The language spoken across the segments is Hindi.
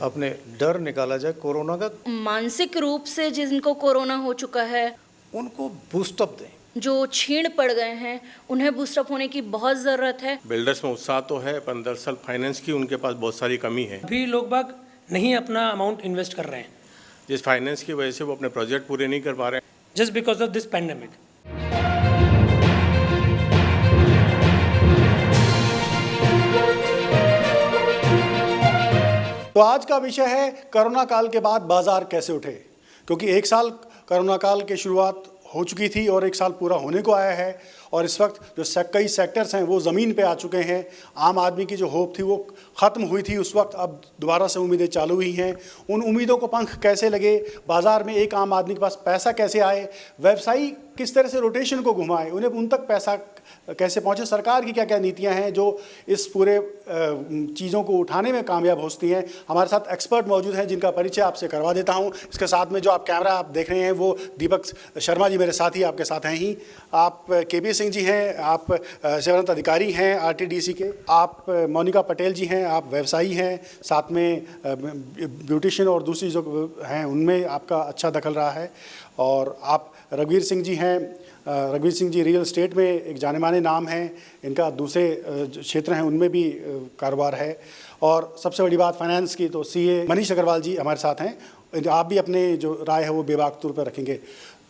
अपने डर निकाला जाए कोरोना का। मानसिक रूप से जिनको कोरोना हो चुका है, उनको बूस्टअप दें। जो छीण पड़ गए हैं, उन्हें बूस्टअप होने की बहुत ज़रूरत है। बिल्डर्स में उत्साह तो है, पर दरअसल फाइनेंस की उनके पास बहुत सारी कमी है। अभी लोग बाग नहीं अपना अमाउंट इन्वेस्ट कर रहे हैं जिस फाइनेंस की वजह से वो अपने प्रोजेक्ट पूरे नहीं कर पा रहे हैं। Just because of this pandemic. तो आज का विषय है कोरोना काल के बाद बाजार कैसे उठे, क्योंकि एक साल कोरोना काल की शुरुआत हो चुकी थी और एक साल पूरा होने को आया है और इस वक्त जो कई सेक्टर्स हैं वो ज़मीन पे आ चुके हैं। आम आदमी की जो होप थी वो ख़त्म हुई थी उस वक्त, अब दोबारा से उम्मीदें चालू हुई हैं। उन उम्मीदों को पंख कैसे लगे, बाज़ार में एक आम आदमी के पास पैसा कैसे आए, व्यवसायी किस तरह से रोटेशन को घुमाए, उन्हें उन तक पैसा कैसे पहुँचे, सरकार की क्या क्या नीतियाँ हैं जो इस पूरे चीज़ों को उठाने में कामयाब होती हैं। हमारे साथ एक्सपर्ट मौजूद हैं जिनका परिचय आपसे करवा देता हूँ। इसके साथ में जो आप कैमरा आप देख रहे हैं वो दीपक शर्मा जी मेरे साथ ही आपके साथ हैं ही। आप केपी सिंह जी हैं, आप सेवानिवृत्त अधिकारी हैं आरटीडीसी के। आप मोनिका पटेल जी हैं, आप व्यवसायी हैं, साथ में ब्यूटिशियन और दूसरी जो हैं उनमें आपका अच्छा दखल रहा है। और आप रघुवीर सिंह जी हैं, रघुवीर सिंह जी रियल एस्टेट में एक जाने माने नाम हैं, इनका दूसरे क्षेत्र हैं उनमें भी कारोबार है। और सबसे बड़ी बात फाइनेंस की तो सीए मनीष अग्रवाल जी हमारे साथ हैं। आप भी अपने जो राय है वो बेबाक तौर पर रखेंगे।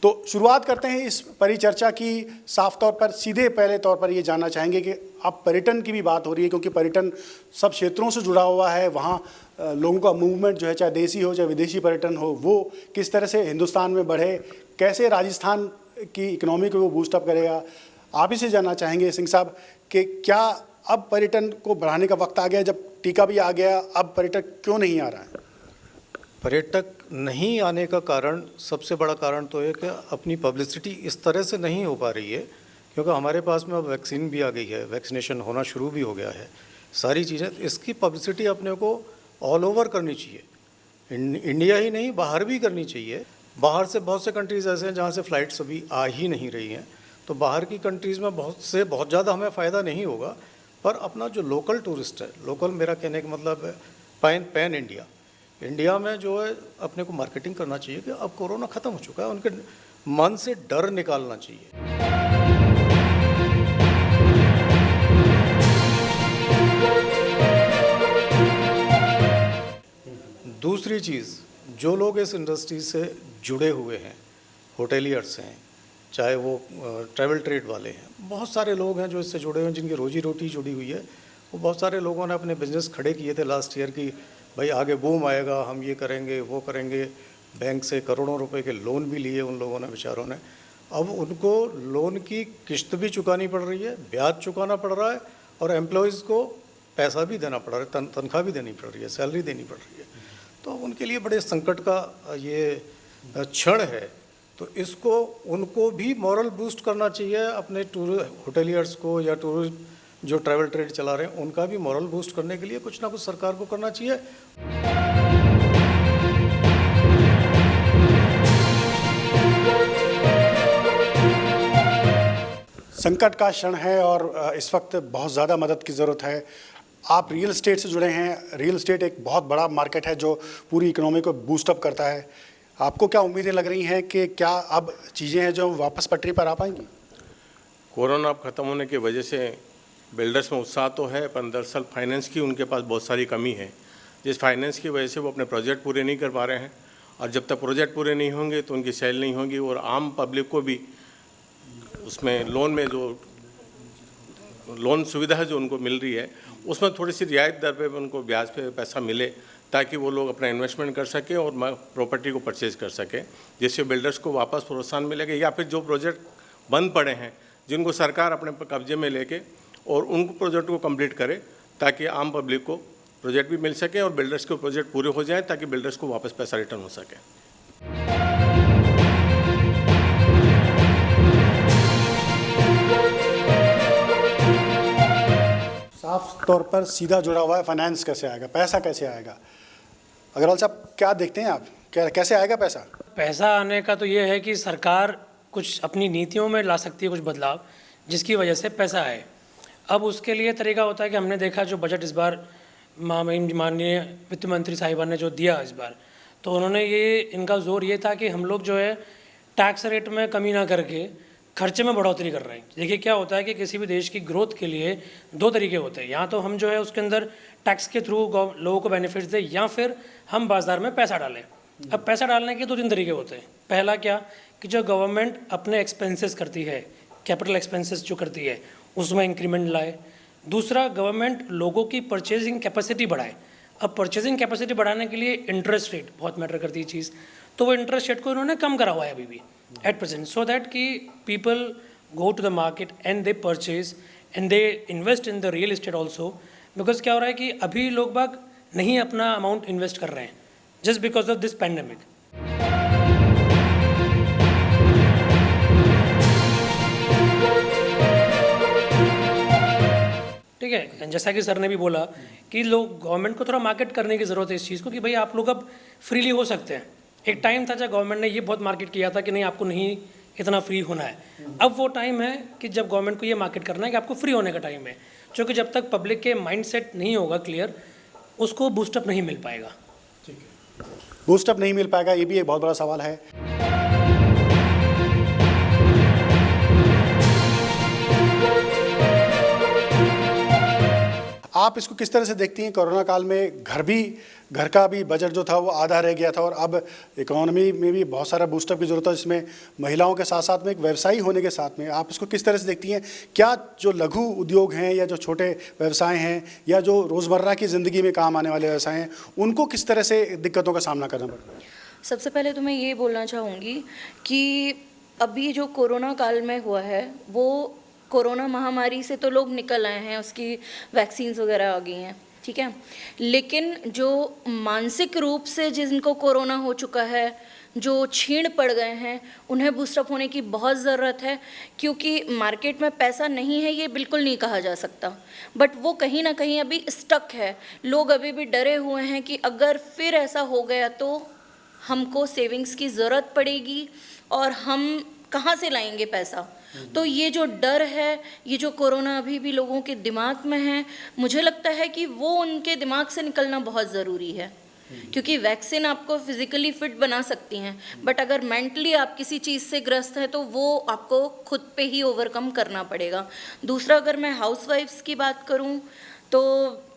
तो शुरुआत करते हैं इस परिचर्चा की। साफ तौर पर सीधे पहले तौर पर ये जानना चाहेंगे कि अब पर्यटन की भी बात हो रही है, क्योंकि पर्यटन सब क्षेत्रों से जुड़ा हुआ है। वहाँ लोगों का मूवमेंट जो है, चाहे देसी हो चाहे विदेशी पर्यटन हो, वो किस तरह से हिंदुस्तान में बढ़े, कैसे राजस्थान की इकोनॉमी को वो बूस्टअप करेगा। आप ही से जानना चाहेंगे सिंह साहब कि क्या अब पर्यटन को बढ़ाने का वक्त आ गया, जब टीका भी आ गया, अब पर्यटक क्यों नहीं आ रहा है? पर्यटक नहीं आने का कारण, सबसे बड़ा कारण तो है कि अपनी पब्लिसिटी इस तरह से नहीं हो पा रही है, क्योंकि हमारे पास में अब वैक्सीन भी आ गई है, वैक्सीनेशन होना शुरू भी हो गया है, सारी चीज़ें। इसकी पब्लिसिटी अपने को ऑल ओवर करनी चाहिए, इंडिया ही नहीं बाहर भी करनी चाहिए। बाहर से बहुत से कंट्रीज़ ऐसे हैं जहाँ से फ़्लाइट्स अभी आ ही नहीं रही हैं, तो बाहर की कंट्रीज़ में बहुत ज़्यादा हमें फ़ायदा नहीं होगा। पर अपना जो लोकल टूरिस्ट है, लोकल मेरा कहने का मतलब है पैन इंडिया में जो है अपने को मार्केटिंग करना चाहिए कि अब कोरोना ख़त्म हो चुका है, उनके मन से डर निकालना चाहिए। दूसरी चीज़, जो लोग इस इंडस्ट्री से जुड़े हुए हैं, होटेलियर्स हैं, चाहे वो ट्रैवल ट्रेड वाले हैं, बहुत सारे लोग हैं जो इससे जुड़े हुए हैं, जिनकी रोजी रोटी जुड़ी हुई है। वो बहुत सारे लोगों ने अपने बिजनेस खड़े किए थे लास्ट ईयर की, भाई आगे बूम आएगा, हम ये करेंगे वो करेंगे। बैंक से करोड़ों रुपए के लोन भी लिए उन लोगों ने, बेचारों ने। अब उनको लोन की किश्त भी चुकानी पड़ रही है, ब्याज चुकाना पड़ रहा है, और एम्प्लॉयज़ को पैसा भी देना पड़ रहा है, तनख्वाह भी देनी पड़ रही है, सैलरी देनी पड़ रही है। तो उनके लिए बड़े संकट का ये क्षण है। तो इसको उनको भी मॉरल बूस्ट करना चाहिए, अपने होटेलियर्स को या जो ट्रैवल ट्रेड चला रहे हैं उनका भी मॉरल बूस्ट करने के लिए कुछ ना कुछ सरकार को करना चाहिए। संकट का क्षण है और इस वक्त बहुत ज़्यादा मदद की ज़रूरत है। आप रियल एस्टेट से जुड़े हैं, रियल एस्टेट एक बहुत बड़ा मार्केट है जो पूरी इकोनॉमी को बूस्टअप करता है। आपको क्या उम्मीदें लग रही हैं कि क्या अब चीज़ें हैं जो वापस पटरी पर आ पाएंगी? कोरोना अब ख़त्म होने की वजह से बिल्डर्स में उत्साह तो है, पर दरअसल फाइनेंस की उनके पास बहुत सारी कमी है। जिस फाइनेंस की वजह से वो अपने प्रोजेक्ट पूरे नहीं कर पा रहे हैं, और जब तक प्रोजेक्ट पूरे नहीं होंगे तो उनकी सेल नहीं होगी, और आम पब्लिक को भी उसमें लोन में जो लोन सुविधा है जो उनको मिल रही है उसमें थोड़ी सी रियायत दर पे उनको ब्याज पे पैसा मिले, ताकि वो लोग अपना इन्वेस्टमेंट कर सकें और प्रॉपर्टी को परचेज कर सकें, जिससे बिल्डर्स को वापस प्रोत्साहन मिलेगा। या फिर जो प्रोजेक्ट बंद पड़े हैं जिनको सरकार अपने कब्जे में लेके और उन प्रोजेक्ट को कंप्लीट करे, ताकि आम पब्लिक को प्रोजेक्ट भी मिल सके और बिल्डर्स के प्रोजेक्ट पूरे हो जाएं, ताकि बिल्डर्स को वापस पैसा रिटर्न हो सके। साफ तौर पर सीधा जुड़ा हुआ है फाइनेंस कैसे आएगा, पैसा कैसे आएगा? अग्रवाल साहब क्या देखते हैं आप, कैसे आएगा पैसा? पैसा आने का तो ये है कि सरकार कुछ अपनी नीतियों में ला सकती है कुछ बदलाव, जिसकी वजह से पैसा आए। अब उसके लिए तरीका होता है कि हमने देखा जो बजट इस बार माननीय वित्त मंत्री साहिबा ने जो दिया इस बार, तो उन्होंने ये इनका जोर ये था कि हम लोग जो है टैक्स रेट में कमी ना करके खर्चे में बढ़ोतरी कर रहे हैं। देखिए क्या होता है कि किसी भी देश की ग्रोथ के लिए दो तरीके होते हैं, या तो हम जो है उसके अंदर टैक्स के थ्रू लोगों को बेनिफिट्स दें, या फिर हम बाज़ार में पैसा डालें। अब पैसा डालने के 2-3 तरीके होते हैं। पहला क्या कि जो गवर्नमेंट अपने एक्सपेंसेस करती है, कैपिटल एक्सपेंसेस जो करती है, उसमें इंक्रीमेंट लाए। दूसरा, गवर्नमेंट लोगों की परचेजिंग कैपेसिटी बढ़ाए। अब परचेजिंग कैपेसिटी बढ़ाने के लिए इंटरेस्ट रेट बहुत मैटर करती है चीज़, तो वो इंटरेस्ट रेट को इन्होंने कम करा हुआ है अभी भी एट प्रेजेंट, सो दैट कि people go to the market and they purchase and they invest in the real estate also. Because क्या हो रहा है कि अभी लोग बाग नहीं अपना अमाउंट इन्वेस्ट कर रहे हैं just because of this pandemic. ठीक है, जैसा कि सर ने भी बोला कि लोग गवर्नमेंट को थोड़ा मार्केट करने की ज़रूरत है इस चीज़ को कि भाई आप लोग अब फ्रीली हो सकते हैं। एक टाइम था जब गवर्नमेंट ने ये बहुत मार्केट किया था कि नहीं आपको नहीं इतना फ्री होना है। अब वो टाइम है कि जब गवर्नमेंट को ये मार्केट करना है कि आपको फ्री होने का टाइम है, क्योंकि जब तक पब्लिक के माइंडसेट नहीं होगा क्लियर, उसको बूस्टअप नहीं मिल पाएगा। बूस्टअप नहीं मिल पाएगा, ये भी एक बहुत बड़ा सवाल है। आप इसको किस तरह से देखती हैं? कोरोना काल में घर का भी बजट जो था वो आधा रह गया था, और अब इकोनॉमी में भी बहुत सारा बूस्टअप की ज़रूरत है, इसमें महिलाओं के साथ साथ में एक व्यवसायी होने के साथ में आप इसको किस तरह से देखती हैं? क्या जो लघु उद्योग हैं या जो छोटे व्यवसाय हैं या जो रोज़मर्रा की ज़िंदगी में काम आने वाले व्यवसाय हैं, उनको किस तरह से दिक्कतों का सामना करना पड़ रहा है? सबसे पहले तो मैं ये बोलना चाहूँगी कि अभी जो कोरोना काल में हुआ है, वो कोरोना महामारी से तो लोग निकल आए हैं, उसकी वैक्सीन्स वगैरह आ गई हैं, ठीक है, लेकिन जो मानसिक रूप से जिनको कोरोना हो चुका है, जो छीण पड़ गए हैं, उन्हें बूस्टअप होने की बहुत ज़रूरत है। क्योंकि मार्केट में पैसा नहीं है ये बिल्कुल नहीं कहा जा सकता, बट वो कहीं ना कहीं अभी स्टक है। लोग अभी भी डरे हुए हैं कि अगर फिर ऐसा हो गया तो हमको सेविंग्स की ज़रूरत पड़ेगी और हम कहाँ से लाएंगे पैसा। तो ये जो डर है, ये जो कोरोना अभी भी लोगों के दिमाग में है, मुझे लगता है कि वो उनके दिमाग से निकलना बहुत ज़रूरी है। क्योंकि वैक्सीन आपको फिज़िकली फिट बना सकती हैं, बट अगर मेंटली आप किसी चीज़ से ग्रस्त है तो वो आपको खुद पे ही ओवरकम करना पड़ेगा। दूसरा, अगर मैं हाउसवाइफ्स की बात करूं तो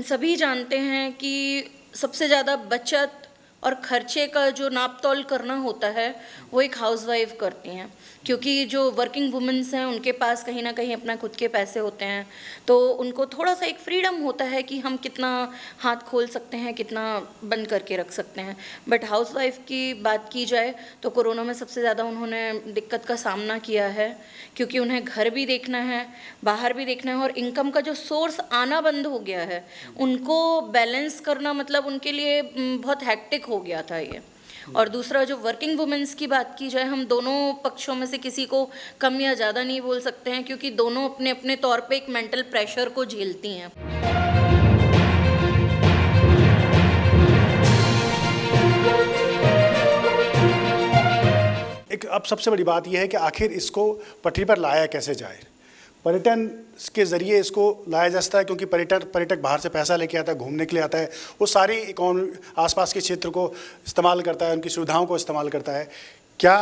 सभी जानते हैं कि सबसे ज़्यादा बचत और खर्चे का जो नाप तोल करना होता है वो एक हाउसवाइफ करती हैं। क्योंकि जो वर्किंग वुमेन्स हैं उनके पास कहीं ना कहीं अपना खुद के पैसे होते हैं, तो उनको थोड़ा सा एक फ्रीडम होता है कि हम कितना हाथ खोल सकते हैं, कितना बंद करके रख सकते हैं। बट हाउसवाइफ की बात की जाए तो कोरोना में सबसे ज़्यादा उन्होंने दिक्कत का सामना किया है, क्योंकि उन्हें घर भी देखना है, बाहर भी देखना है, और इनकम का जो सोर्स आना बंद हो गया है, उनको बैलेंस करना मतलब उनके लिए बहुत हैक्टिक हो गया था ये। और दूसरा, जो वर्किंग वुमेन्स की बात की जाए, हम दोनों पक्षों में से किसी को कम या ज़्यादा नहीं बोल सकते हैं, क्योंकि दोनों अपने अपने तौर पे एक मेंटल प्रेशर को झेलती हैं। एक अब सबसे बड़ी बात यह है कि आखिर इसको पटरी पर लाया कैसे जाए। पर्यटन के ज़रिए इसको लाया जा सकता है, क्योंकि पर्यटक बाहर से पैसा लेके आता है, घूमने के लिए आता है, वो सारी इकोनॉमी आसपास के क्षेत्र को इस्तेमाल करता है, उनकी सुविधाओं को इस्तेमाल करता है। क्या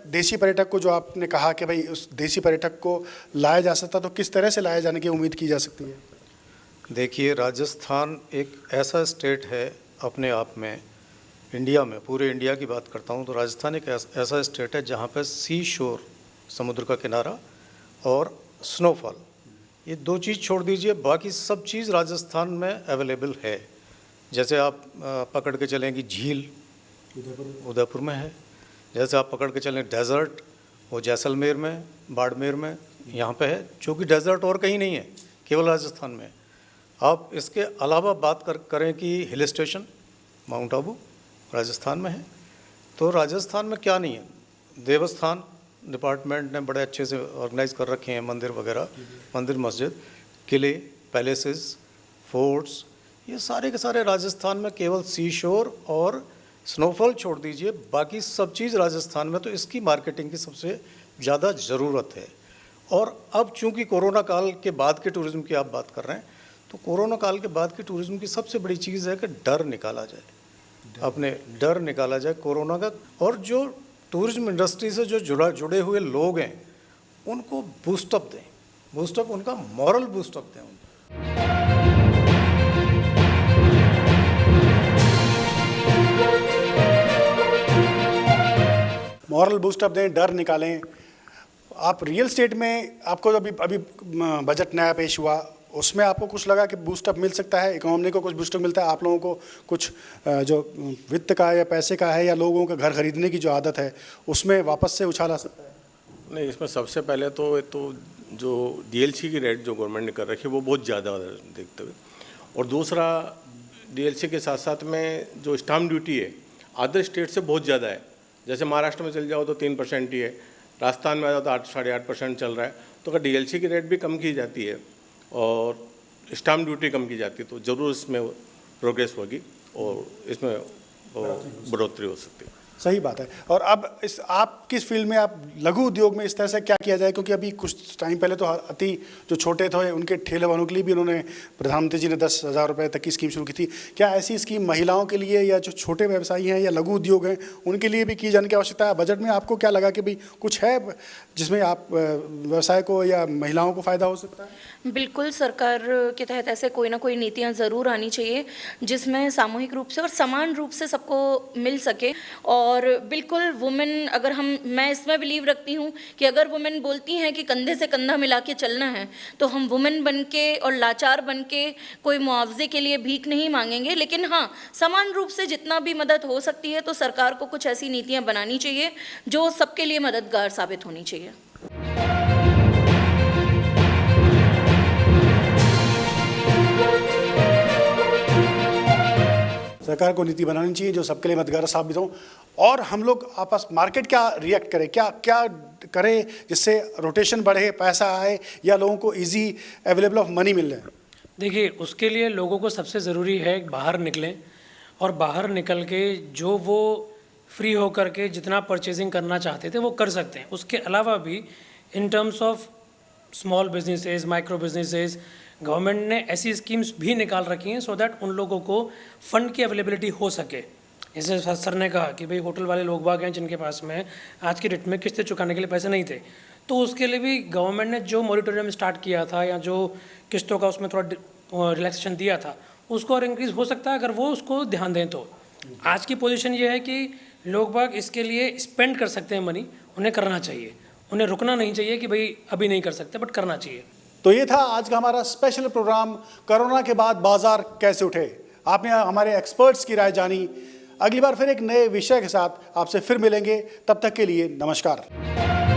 देसी पर्यटक को, जो आपने कहा कि भाई उस देसी पर्यटक को लाया जा सकता, तो किस तरह से लाया जाने की उम्मीद की जा सकती है? देखिए, राजस्थान एक ऐसा स्टेट है अपने आप में, इंडिया में, पूरे इंडिया की बात करता हूँ तो राजस्थान एक ऐसा स्टेट है जहाँ पर सी शोर, समुद्र का किनारा, और स्नोफॉल, ये दो चीज़ छोड़ दीजिए, बाकी सब चीज़ राजस्थान में अवेलेबल है। जैसे आप पकड़ के चलें कि झील उदयपुर में है, जैसे आप पकड़ के चलें डेजर्ट, वो जैसलमेर में, बाड़मेर में यहाँ पे है, जो कि डेजर्ट और कहीं नहीं है, केवल राजस्थान में। आप इसके अलावा बात करें कि hill station, mount Abu Rajasthan में है। तो राजस्थान में क्या नहीं है? देवस्थान डिपार्टमेंट ने बड़े अच्छे से ऑर्गेनाइज कर रखे हैं, मंदिर वगैरह, मंदिर मस्जिद, किले, पैलेसेस, फोर्ट्स, ये सारे के सारे राजस्थान में। केवल सी शोर और स्नोफॉल छोड़ दीजिए, बाकी सब चीज़ राजस्थान में। तो इसकी मार्केटिंग की सबसे ज़्यादा ज़रूरत है। और अब चूंकि कोरोना काल के बाद के टूरिज़्म की आप बात कर रहे हैं, तो कोरोना काल के बाद की टूरिज्म की सबसे बड़ी चीज़ है कि डर निकाला जाए, अपने डर निकाला जाए कोरोना का, और जो टूरिज्म इंडस्ट्री से जो जुड़े हुए लोग हैं उनको बूस्टअप दें, बूस्टअप उनका मॉरल बूस्टअप दें उनको। मॉरल बूस्टअप दें, डर निकालें। आप रियल स्टेट में आपको अभी अभी बजट नया पेश हुआ, उसमें आपको कुछ लगा कि बूस्टअप मिल सकता है, इकोनॉमी को कुछ बूस्टअप मिलता है, आप लोगों को कुछ जो वित्त का है या पैसे का है या लोगों का घर खरीदने की जो आदत है उसमें वापस से उछाल आ सकता है? नहीं, इसमें सबसे पहले तो जो डीएलसी की रेट जो गवर्नमेंट ने कर रखी है वो बहुत ज़्यादा देखते हुए, और दूसरा डीएलसी के साथ साथ में जो स्टाम्प ड्यूटी है अदर स्टेट से बहुत ज़्यादा है। जैसे महाराष्ट्र में चल जाओ तो 3% ही है, राजस्थान में आ जाओ तो 8-8.5% चल रहा है। तो अगर डीएलसी की रेट भी कम की जाती है और स्टाम्प ड्यूटी कम की जाती है तो ज़रूर इसमें प्रोग्रेस होगी और इसमें बढ़ोतरी हो सकती है। सही बात है। और अब आप किस फील्ड में, आप लघु उद्योग में इस तरह से क्या किया जाए, क्योंकि अभी कुछ टाइम पहले तो अति जो छोटे थे उनके ठेले वालों के लिए भी उन्होंने, प्रधानमंत्री जी ने 10,000 रुपये तक की स्कीम शुरू की थी। क्या ऐसी स्कीम महिलाओं के लिए या जो छोटे व्यवसायी हैं या लघु उद्योग हैं उनके लिए भी की जाने की आवश्यकता है? बजट में आपको क्या लगा कि भाई कुछ है जिसमें आप व्यवसाय को या महिलाओं को फ़ायदा हो सकता है? बिल्कुल, सरकार के तहत ऐसे कोई ना कोई नीतियाँ ज़रूर आनी चाहिए जिसमें सामूहिक रूप से और समान रूप से सबको मिल सके। और बिल्कुल वुमेन, अगर मैं इसमें बिलीव रखती हूँ कि अगर वुमेन बोलती हैं कि कंधे से कंधा मिला के चलना है तो हम वुमेन बन के और लाचार बन के कोई मुआवजे के लिए भीख नहीं मांगेंगे, लेकिन हाँ, समान रूप से जितना भी मदद हो सकती है तो सरकार को कुछ ऐसी नीतियाँ बनानी चाहिए जो सबके लिए मददगार साबित होनी चाहिए। सरकार को नीति बनानी चाहिए जो सबके लिए मददगार साबित हो। और हम लोग आपस मार्केट क्या रिएक्ट करे, क्या क्या करे जिससे रोटेशन बढ़े, पैसा आए या लोगों को इजी अवेलेबल ऑफ मनी मिल जाए? देखिए, उसके लिए लोगों को सबसे ज़रूरी है बाहर निकलें, और बाहर निकल के जो वो फ्री होकर के जितना परचेजिंग करना चाहते थे वो कर सकते हैं। उसके अलावा भी in terms of small businesses, micro businesses, government ने ऐसी स्कीम्स भी निकाल रखी हैं सो दैट उन लोगों को फंड की अवेलेबिलिटी हो सके। जैसे सर ने कहा कि भाई होटल वाले लोग बाग हैं जिनके पास में आज की डेट में किस्तें चुकाने के लिए पैसे नहीं थे, तो उसके लिए भी गवर्नमेंट ने जो मॉरिटोरियम स्टार्ट किया था या जो किस्तों का उसमें थोड़ा रिलैक्सेशन दिया था उसको और इंक्रीज़ हो सकता है अगर वो उसको ध्यान दें। तो आज की पोजीशन ये है कि लोग बाग इसके लिए स्पेंड कर सकते हैं मनी, उन्हें करना चाहिए, उन्हें रुकना नहीं चाहिए कि भाई अभी नहीं कर सकते, बट करना चाहिए। तो ये था आज का हमारा स्पेशल प्रोग्राम, कोरोना के बाद बाजार कैसे उठे। आपने हमारे एक्सपर्ट्स की राय जानी। अगली बार फिर एक नए विषय के साथ आपसे फिर मिलेंगे, तब तक के लिए नमस्कार।